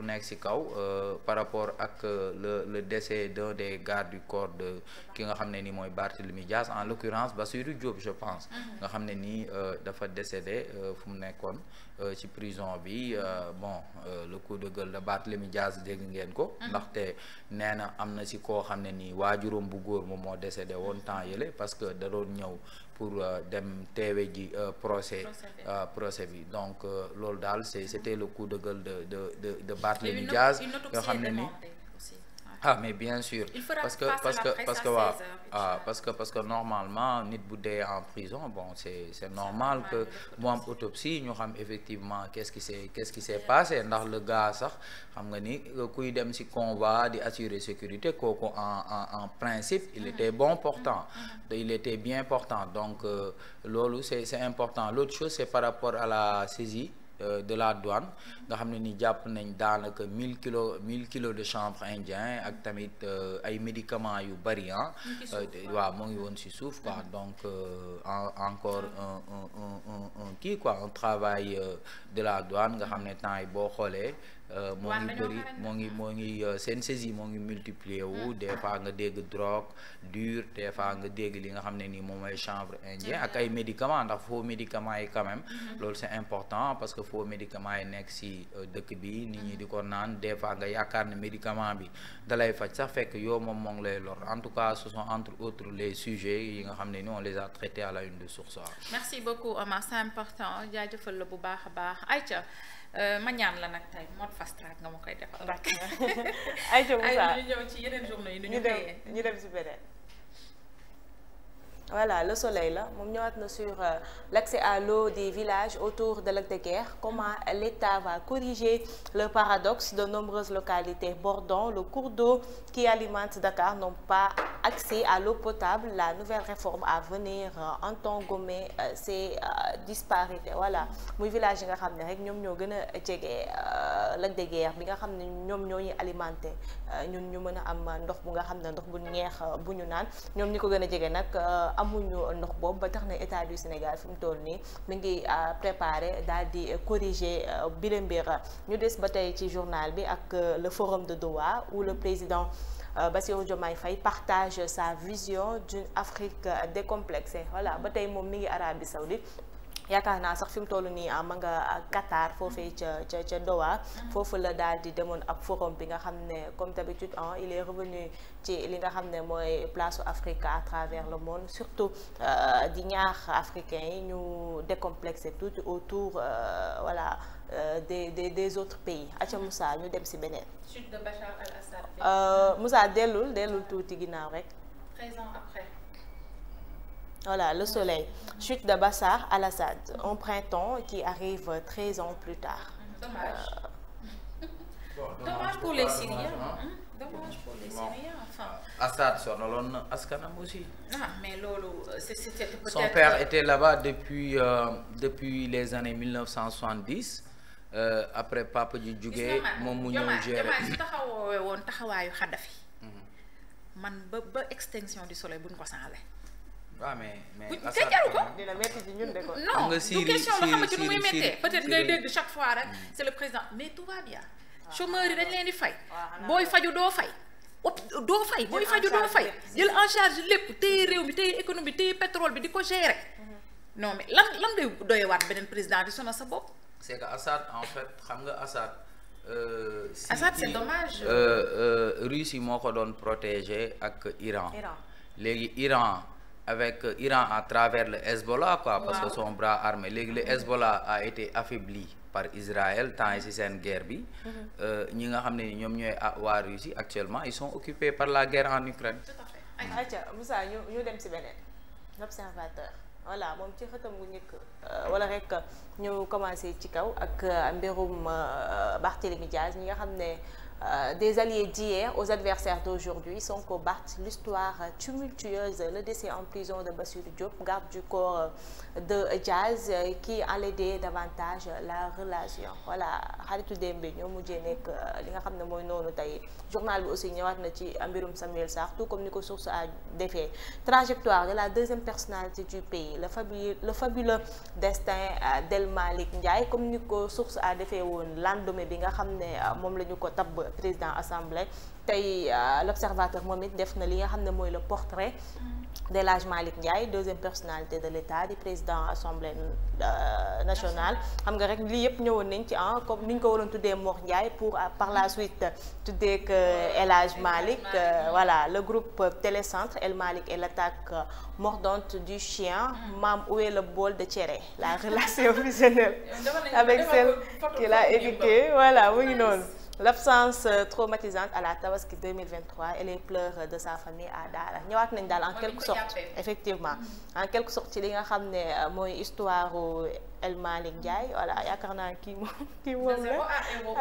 nekk ci kaw par rapport ak le décès d'un des gardes du corps de ki nga xam ne ni mooy Barthélémy Dias en l'occurrence Bassirou Diop je pense nga xam ne nii dafa décédé fu mu nekkoon ci prison bi bon le coup de gueule de Barthélémy Dias dégg ngeen ko ndaxte nee na am na ci koo xam ne nii waajuram bu góor moom moo décédé woon temps yële parce que da doon ñëw pour dem teewe ji procès bi donc loolu daal c'était le coup de gueule de Barthélémy Dias yoo xam ne ni mais bien sûr parce que normalement nit bu dee en prison bon c'est normal que mu am autopsie ñu xam effectivement qu'est-ce qui s'est passé ndax le gars sax xam nga ni kuy dem ci convoi di assurer sécurité kooku en principe il était bon portant il était bien portant donc loolu c'est important l'autre chose c'est par rapport à la saisie de la douane nga xam ne ni jàpp nañ daanaka 1000 kilos de chanvre indien ak tamit ay médicaments yu bari waaw moo ngi woon ci suuf quoi donc encore un kii quoi un travail de la douane nga xam ne temps yi boo xoolee moo ngi bëri moo ngi seen saisie moo ngi multiplier wu des fois nga dégg drogue dure des fois nga dégg li nga xam ne nii moom mooy chanvre indien ak ay médicaments ndax faux médicaments yi quand même loolu c'est important parce que faux médicaments yi nekk ci dëkk bi nit ñi di ko naan des fois nga yaakaar ne médicament bi dalay faj sax fekk yow moom moo ngi lay lor en tout cas ce sont entre autres les sujets yi nga xam ne ni on les a traités à la une de Source A. Merci beaucoup Omar, c'est important jaajëfal la bu baax a baax Aïcha ma ñaan la nag tey mode fast track nga ma koy defal. Aïcha Moussa ñu ñëw ci yeneen journaux yi ñu dem ci beneen. Voilà, le soleil là moom ñëwaat na sur l'accès à l'eau des villages autour de Lac de Guiers. Comment l'État va corriger le paradoxe de nombreuses localités bordant le cours d'eau qui alimente Dakar n'ont pas accès à l'eau potable. La nouvelle réforme à venir entend gommer ces disparités. Voilà muy village yi nga xam ne rek ñoom ñoo gën a jege Lac de Guiers bi nga xam ne ñoom ñoo ñuy alimenté ñun ñu mën a am ndox bu nga xam ne ndox bu neex bu ñu naan ñoom ñi ko gën a jege nag amuñu ndox boobu ba tax na état du Sénégal fi mu toll nii mi ngi préparé daal di corriger bile mbir ñu des ba tey ci journal bi ak le forum de Doha où le président Bassirou Diomaye Faye partage sa vision d'une Afrique décomplexée. Voilà ba tey moom mi ngi Arabie Saoudite yaakaar naa sax fi mu toll nii ma nga Qatar foofee ca Doha foofu la daal di demoon ab forum bi nga xam ne comme d'habitude il est revenu ci li nga xam ne mooy place Afrique à travers le monde surtout di ñaax africains yi ñu décomplexé tout autour voilà des autres pays. Aca Moussa ñu dem ci beneen. Chute de Bachar al-Assad. Moussa dellul tuuti ginnaaw rek. 13 ans après. Voilà, le soleil. Chute de Bachar al-Assad, un printemps qui arrive 13 ans plus tard. Dommage pour les Syriens. Dommage pour les Syriens, enfin. Assad sonaloon na askanam aussi. Mais loolu c'était peut-être. Son père était là-bas depuis les années 1970. Après papa ji jugee moom mu ñëw gérer. Diomaye su taxawoo woon taxawaayu Kadhafi. Man ba extinction du soleil buñ ko sangale. waaw mais Assad ko dina métti ci ñun de ko. non du question la xamante nu muy méttee peut-être ngay dégg chaque fois rek c'est le président mais tout va bien. chômeurs yi dañ leen di fay. booy faju doo fay. booy faju doo fay. jël en charge lépp téye réew mi téye économie téye pétrole bi di ko gérer. non mais lan ngay doyewaat beneen président di sonal sa bopp. c'est que Assad en fait xam nga Assad. Assad c'est dommage. Russie moo ko doon protéger ak Iran. léegi Iran à travers le Hezbollah quoi. Parce que son bras armé léegi le Hezbollah a été affaibli par Israël temps yi ci seen guerre bi. ñi nga xam ne ñoom ñooy waa Russie actuellement ils sont occupés par la guerre en Ukraine. Tout à fait. Aïcha Moussa ñu dem ci beneen l'observateur. Voilà moom ci xëtam bu njëkk wala rek ñu commencé ci kaw ak mbirum Barthélémy Dias ñi nga xam ne des alliés d'hier aux adversaires d'aujourd'hui. Sonko Barth, l'histoire tumultueuse, le décès en prison de Bassirou Diop, garde du corps de Diaz qui enlaidait davantage la relation. Voilà xaritu démb bi ñoo mujjee nekk li nga xam ne mooy noonu tey journal bi aussi ñëwaat na ci mbirum Samuel Sarr tout comme ni ko source a defee trajectoire de la deuxième personnalité du pays le fabuleux destin d'El Malick Ndiaye comme ni ko source a defee woon lendemain bi nga xam ne moom la ñu ko tabb président assemblée tey l'observateur moom it def na li nga xam ne mooy le portrait d'El Hadj Malick Ndiaye deuxième personnalité de l'État di président assemblée nationale xam nga rek lii yëpp ñëwoon nañ ci comme ni ñu ko waroon tuddee Mor Ndiaye pour par la suite tuddee que El Hadj Malick voilà le groupe Télécentre El Malick et l'attaque mordante du chien Mam où est le bol de Thierry la relation fusionnelle avec celle qu'il a éduquée voilà mu ngi noonu. L'absence traumatisante à la Tabaski 2023 et les pleurs de sa famille à Daara ñëwaat nañ daal en quelque sorte effectivement en quelque sorte ci li nga xam ne mooy histoire El Malick Ndiaye voilà yaakaar naa kii moom la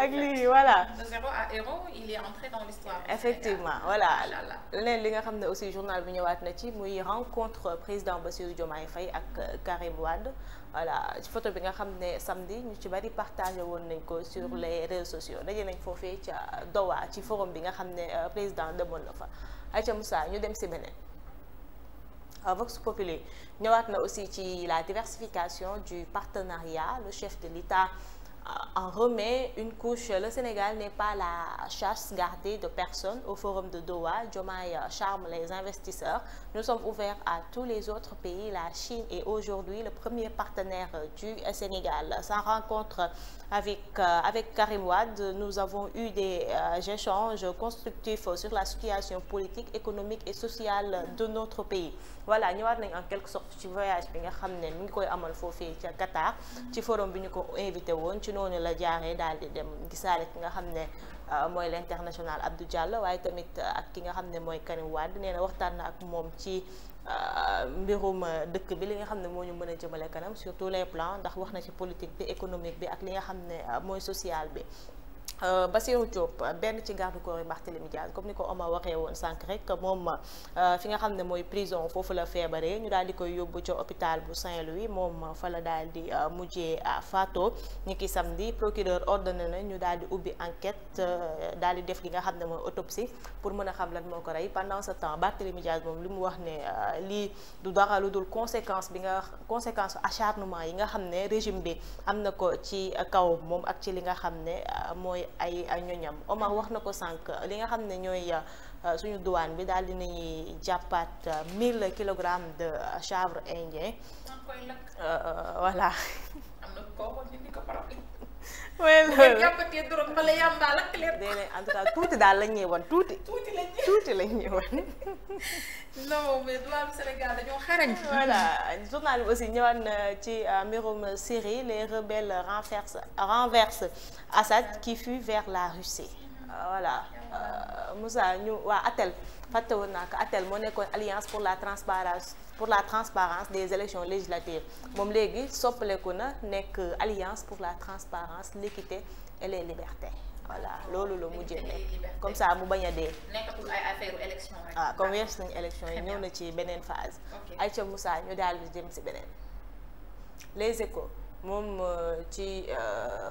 ak lii voilà de zéro à héros il est entré dans l'histoire effectivement voilà leneen li nga xam ne aussi journal bi ñëwaat na ci muy rencontre président Bassirou Diomaye Faye ak Karim Wade voilà ci photo bi nga xam ne samedi ñu ci bari partagé woon nañ ko sur les réseaux sociaux daje nañ foofee ca Doha ci forum bi nga xam ne président demoon na fa Aïcha Moussa ñu dem si beneen Vox Populi ñëwaat na aussi ci la diversification du partenariat le chef de l'État en remet une couche. Le Sénégal n'est pas la chasse gardée de personne au forum de Doha. Diomaye charme les investisseurs. Nous sommes ouverts à tous les autres pays. La Chine est aujourd'hui le premier partenaire du Sénégal. Sa rencontre avec Karim Wade, nous avons eu des échanges constructifs sur la situation politique, économique et sociale de notre pays. Voilà ñëwaat nañ en quelque sorte ci voyage bi nga xam ne mi ngi koy amal foofee ca Qatar ci forum bi ñu ko invité woon ci noonu la jaaree daal di dem gisaale ki nga xam ne mooy l'international Abdou Diallo waaye tamit ak ki nga xam ne mooy Karim Wade nee na waxtaan na ak moom ci mbirum dëkk bi li nga xam ne moo ñu mën a jëmale kanam sur tous les plans ndax wax na ci politique bi économique bi ak li nga xam ne mooy social bi. Bassirou Diop benn ci garde corps yi Barthélémy Diaz comme ni ko Omar waxee woon sànq rek moom fi nga xam ne mooy prison foofu la feebaree ñu daal di koy yóbbu ca hôpital bu Saint-Louis moom fa la daal di mujjee faatoo ñi ki samedi procureur ordonné na ñu daal di ubbi enquête daal di def li nga xam ne mooy autopsie pour mën a xam lan moo ko rey pendant ce temps Barthélémy Diaz moom li mu wax ne lii du dara lu dul conséquence acharnement yi nga xam ne régime bi am na ko ci kaw moom ak ci li nga xam ne mooy ay ñoñam Omar wax na ko sànq li nga xam ne ñooy suñu douane bi daal dinañuy jàppaat 1000 kilogrammes de chanvre indien voilà en tout cas tuuti daal lañ ñuy wan tuuti lañ ñuy wan non mais douane Sénégal dañoo xarañ voilà journal bi aussi ñëwaat na ci mbirum Syrie les rebelles renversent Assad qui fuit vers la Russie voilà Moussa ñu waa ATEL fàtte woon naa ko ATEL moo nekkoon alliance pour la transparence des élections législatives moom léegi soppaleku na nekk alliance pour la transparence l'équité et les libertés voilà loolu la mujjee nekk comme ça mu bañ a dee. nekkatul ay affaire élection rek. comme wees nañu élection yi ñëw na ci beneen phase. Aïcha Moussa ñu daal di jëm ci beneen. Les Échos moom ci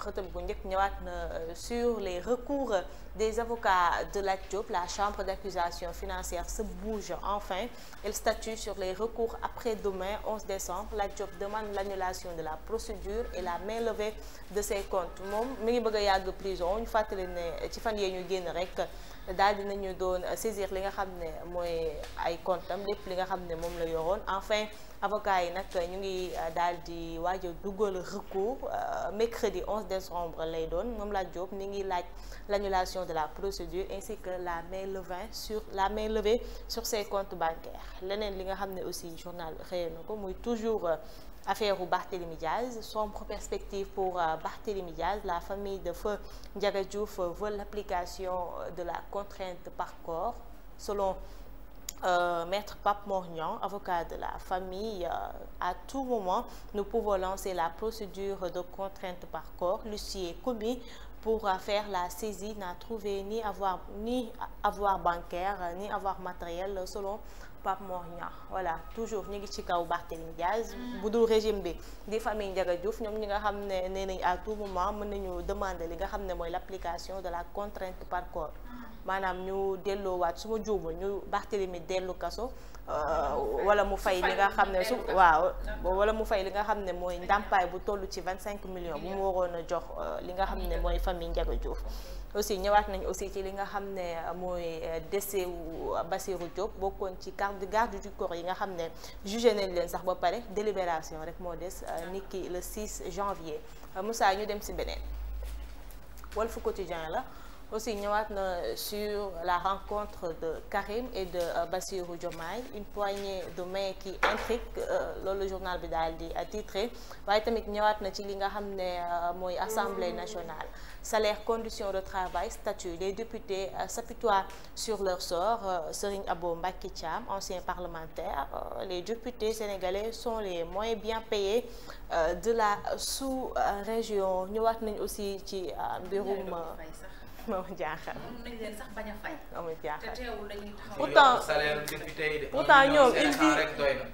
xëtam bu njëkk ñëwaat na sur les recours des avocats de Lat Diop. La chambre d'accusation financière se bouge enfin. Elle statue sur les recours après-demain 11 décembre. Lat Diop demande l'annulation de la procédure et la mainlevée de ses comptes. moom mi ngi bëgg a yàgg prison ñu fàttali ne ci fan yee ñu génn rek daal dinañu doon saisir li nga xam ne mooy ay comptam lépp li nga xam ne moom la yoroon enfin avocats yi nag ñu ngi daal di waaj a dugal recours mercredi 11 décembre lay doon moom Lat Diop mi ngi laaj l'annulation de la procédure ainsi que la mainlevée sur ses comptes bancaires leneen li nga xam ne aussi journal xëyee na ko muy toujours affaire u Barthélémy Diaz, sombre perspective pour Barthélémy Diaz. La famille de feu Ndiaga Diouf veut l'application de la contrainte par corps. Selon Maître Pape Mor Niang, avocat de la famille, à tout moment, nous pouvons lancer la procédure de contrainte par corps. L'huissier commis pour faire la saisie n'a trouvé ni avoir bancaire ni avoir matériel selon Pape Mor Niang. Voilà, toujours ñu ngi ci kaw Barthélémy Diaz bu dul régime bi di famille Ndiaga Diouf ñoom ñi nga xam ne nee nañ à tout moment mën nañu demander li nga xam ne mooy l'application de la contrainte par corps, maanaam ñu delloowaat su ma juumul ñu Barthélémy dellu kaso wala mu fay li nga xam ne wala mu fay li nga xam ne mooy ndàmpaay bu toll ci 25 millions bu mu waroon a jox li nga xam ne mooy famille Ndiaga Diouf. Aussi ñëwaat nañ aussi ci li nga xam ne mooy décès wu Bassirou Diop bokkoon ci garde du corps yi nga xam ne jugé nañ leen sax ba pare, délibération rek moo des niki le 6 janvier. Moussa ñu dem ci beneen Walf Quotidien la aussi ñëwaat na sur la rencontre de Karim et de Bassirou Diomaye, une poignée de main qui intrigue, loolu journal bi daal di titré. Waaye tamit ñëwaat na ci li nga xam ne mooy Assemblée nationale, salaire, conditions de travail, statut. Les députés s'apitoient sur leur sort. Serigne Abo Mbacké Thiam, ancien parlementaire, les députés sénégalais sont les moins bien payés de la sous-région. ñëwaat nañ aussi ci mbirum moom jaaxal. nañ leen sax bañ a fay. moom jaaxal te teewul dañuy taxaw. pourtant ñoom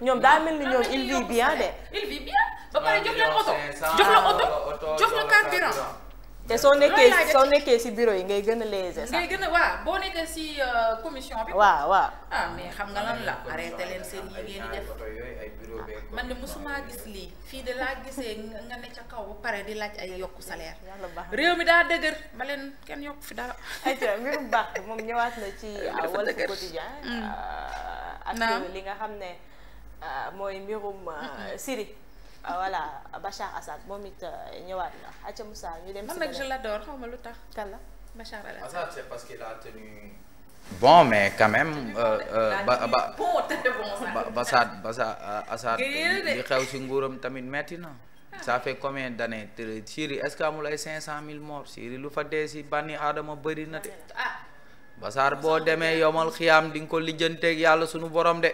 ñoom daa mel ni ñoom il vit bien de. il vit bien ba pare jox leen oto jox la carburant. te soo nekkee ci bureau yi ngay gën a léger sax. ngay gën a waaw boo nekkee ci commission bi. waaw mais xam nga lan la arrêté leen seen yi ngeen di def. man de mosuma gis lii fii de laa gisee nga ne ca kaw ba pare di laaj ay yokku salaire. réew mi daa dëgër ba leen kenn yokku fi dara. ayca mbirum baax moom ñëwaat na ci Walf Quotidien ak li nga xam ne mooy mbirum Syrie. Voilà, Bachar Assad moom it ñëwaat na. Aca Moussa ñu dem ci man nag je l'adore xaw ma lu tax. kan la Bachar Assad c'est parce qu'il a tenu. Bon mais quand même Assad li xew ci nguuram tamit metti na. Ça fait combien d'années Syrie est-ce que amul ay 500,000 morts Syrie lu fa dee ci bànni aadama bëri na de. Bachar boo demee yomal xiyaam di nga ko lijjanteeg yàlla sunu borom de.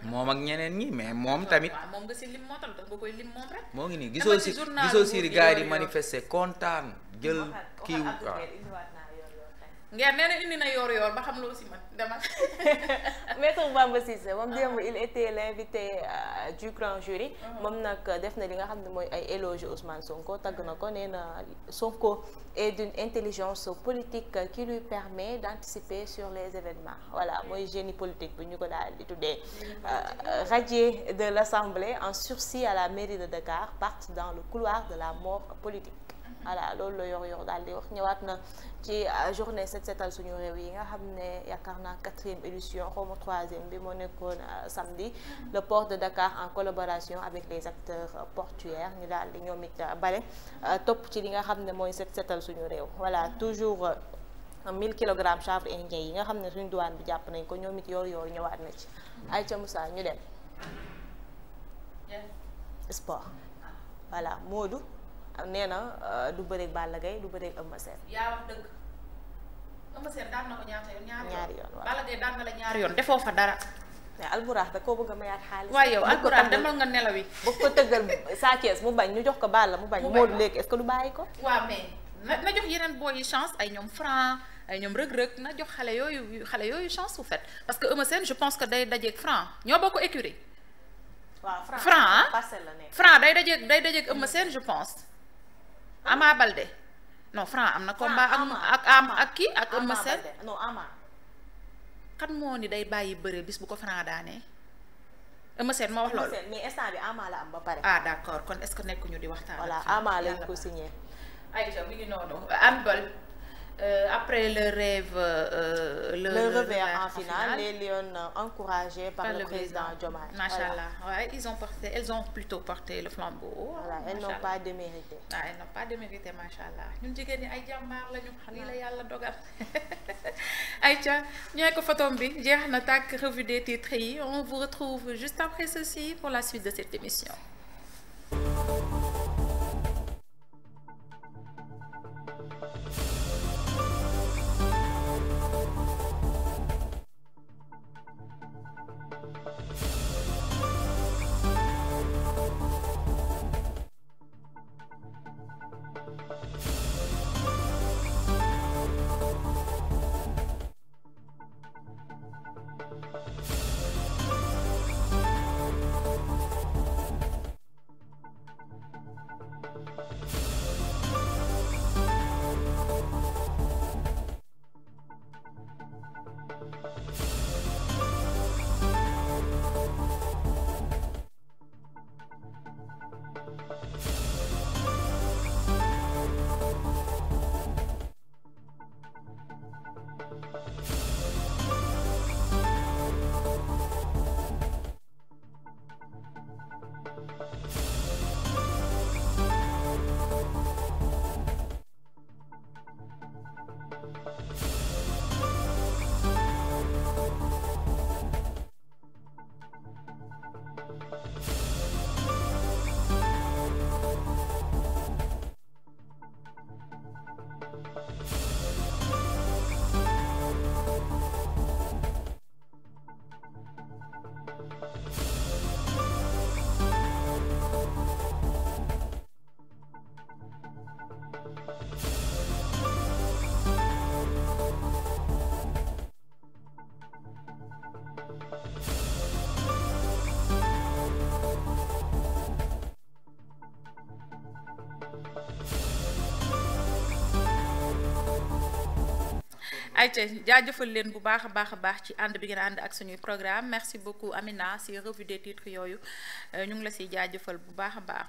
moom ak ñeneen ñi mais moom tamit. moom nga ci lim moo tax nga koy lim moom rek. moo ngi nii gisoo Syrie gars yi di manifester kontaan jël kii waaw. ngeen nee na indi na yor ba xam loo ci man demal. Maître Bamba Cissé moom démb il était l'invité du grand jury. moom nag def na li nga xam ne mooy ay éloge Ousmane Sonko tagg na ko nee na Sonko est d'une intelligence politique qui lui permet d'anticiper sur les événements. Voilà mooy génie politique bu ñu ko daal di tuddee. Radié de l'Assemblée en sursis à la mairie de Dakar partent dans le couloir de la mort politique. Voilà loolu la yor daal di wax. ñëwaat na ci journée set setal suñu réew yi nga xam ne yaakaar naa 4e édition xaw ma 3e bi moo nekkoon samedi. Le port de Dakar en collaboration avec les acteurs portuaires ñu daal di ñoom it bale topp ci li nga xam ne mooy set setal suñu réew. Voilà toujours 1000 kilogrammes chanvre indien yi nga xam ne suñu douane bi jàpp nañ ko ñoom it yor ñëwaat na ci. Aïcha Moussa ñu dem sport. Voilà Modou nee na du bëreeg Balla Gaye du bëreeg Eumeu Sène. yaa wax dëgg Eumeu Sène daan na ko ñaata yoon. ñaari yoon waaw Balla Gaye daan na la ñaari yoon defoo fa dara. mais Alburax da koo bëgg a mayaat xaalis. waaye yow Alburax demal nga nelaw yi. bëgg ko tëggal Sa Thiès mu bañ ñu jox ko Balla mu bañ. Modou léegi est-ce que du bàyyi ko. waaw mais na jox yeneen booy yi chance ay ñoom Franc ay ñoom rëg-rëg na jox xale yooyu chance bu fait parce que Eumeu Sène je pense que day dajeeg Franc ñoo bokk écurie. waaw Franc Franc day dajeeg Eumeu Sène je pense. Ama Baldé non Franc am na combat ak kii ak Eumeu Sène non Ama kan moo ni day bàyyi bëre bis bu ko Franc daanee Eumeu Sène moo wax loolu mais instant bi Ama la am ba pare. d'accord kon est-ce que nekkuñu di waxtaan. voilà Ama lañ ko signé. Aïcha mi ngi noonu handball après le rêve le revers en finale, les Lions encouragés par le président Diomaye. Machallah, ouais, elles ont plutôt porté le flambeau. Voilà, elles n'ont pas démérité. Elles n'ont pas démérité, machallah. Ñun jigéen ñi ay jàmbaar lañu, lii la Yàlla dogal. Aïcha, ñoo ko photom bi jeex na tàkk revue des titres yi. On vous retrouve juste après ceci pour la suite de cette émission. ayca jaajëfal leen bu baax a baax ci ànd bi ngeen ànd ak suñuy programme merci beaucoup Amina si revue des titres yooyu ñu ngi la siy jaajëfal bu baax a baax.